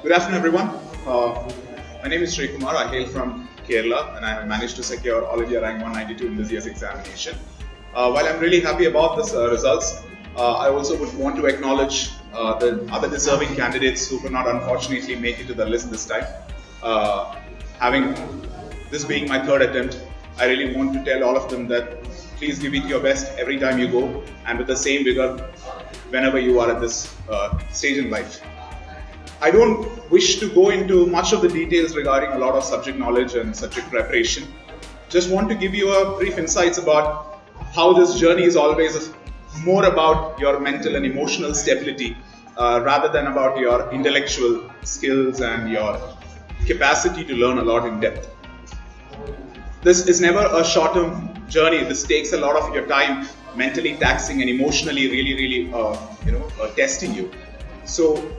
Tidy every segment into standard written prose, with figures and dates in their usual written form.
Good afternoon, everyone. My name is Shree Kumar. I hail from Kerala, and I managed to secure All India Rank 192 in this year's examination. While I'm really happy about this results, I also would want to acknowledge the other deserving candidates who could not unfortunately make it to the list this time. Having this being my third attempt, I really want to tell all of them that please give it your best every time you go, and with the same vigor whenever you are at this stage in life. I don't wish to go into much of the details regarding a lot of subject knowledge and subject preparation. Just want to give you a brief insights about how this journey is always more about your mental and emotional stability rather than about your intellectual skills and your capacity to learn a lot in depth. This is never a short-term journey. This takes a lot of your time, mentally taxing and emotionally really testing you. So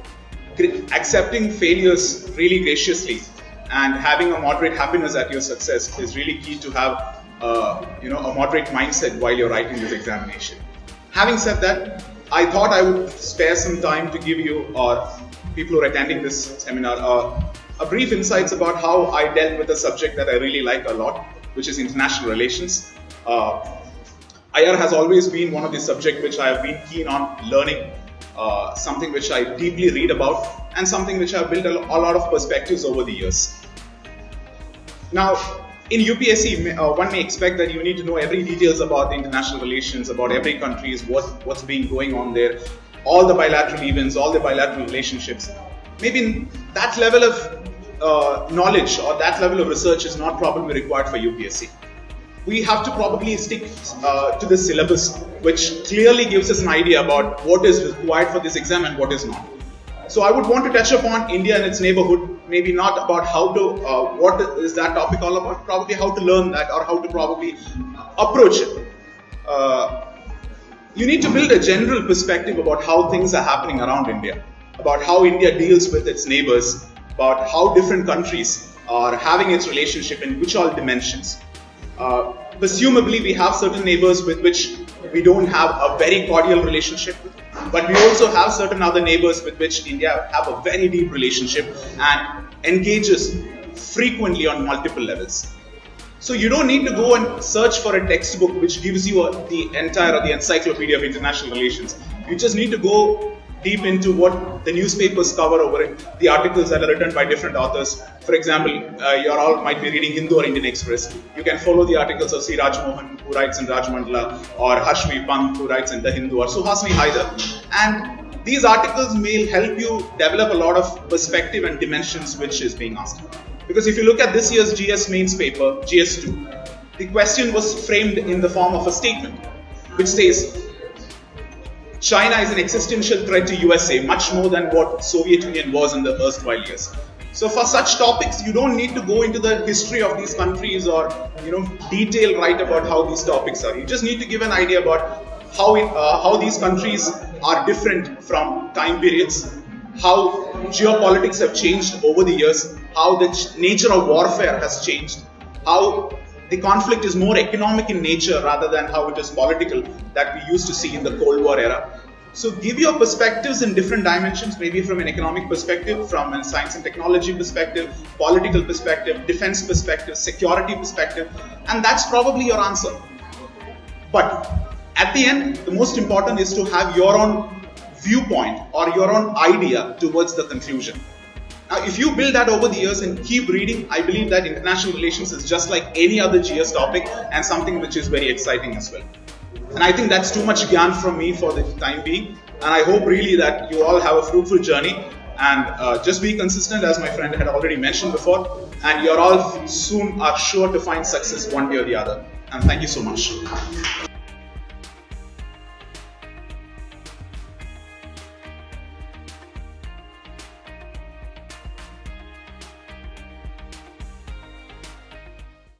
accepting failures really graciously and having a moderate happiness at your success is really key to have a moderate mindset while you're writing this examination. Having said that, I thought I would spare some time to give you or people who are attending this seminar a brief insights about how I dealt with a subject that I really like a lot, which is international relations. IR has always been one of the subjects which I have been keen on learning, something which I deeply read about, and something which I've built a lot of perspectives over the years. Now, in UPSC, one may expect that you need to know every details about the international relations, about every country's what's been going on there, all the bilateral events, all the bilateral relationships. Maybe that level of knowledge or that level of research is not probably required for UPSC. We have to probably stick to the syllabus, which clearly gives us an idea about what is required for this exam and what is not. So I would want to touch upon India and its neighborhood, maybe not about how to, what is that topic all about, probably how to learn that or how to probably approach it. You need to build a general perspective about how things are happening around India, about how India deals with its neighbors, about how different countries are having its relationship in which all dimensions. Presumably, we have certain neighbors with which we don't have a very cordial relationship, but we also have certain other neighbors with which India have a very deep relationship and engages frequently on multiple levels. So you don't need to go and search for a textbook which gives you the encyclopedia of international relations. You just need to go deep into what the newspapers cover over it, the articles that are written by different authors. For example, you all might be reading Hindu or Indian Express. You can follow the articles of C. Rajmohan, who writes in Rajmandala, or Hashmi Pant, who writes in The Hindu, or Suhasini Haidar. And these articles may help you develop a lot of perspective and dimensions which is being asked. Because if you look at this year's GS mains paper, GS2, the question was framed in the form of a statement, which says, China is an existential threat to USA, much more than what Soviet Union was in the erstwhile years. So for such topics, you don't need to go into the history of these countries or detail right about how these topics are. You just need to give an idea about how these countries are different from time periods, how geopolitics have changed over the years, how the nature of warfare has changed, how the conflict is more economic in nature rather than how it is political that we used to see in the Cold War era. So give your perspectives in different dimensions, maybe from an economic perspective, from a science and technology perspective, political perspective, defense perspective, security perspective, and that's probably your answer. But at the end, the most important is to have your own viewpoint or your own idea towards the conclusion. Now, if you build that over the years and keep reading, I believe that international relations is just like any other GS topic and something which is very exciting as well. And I think that's too much gyan from me for the time being. And I hope really that you all have a fruitful journey and just be consistent, as my friend had already mentioned before. And you're all soon are sure to find success one day or the other. And thank you so much.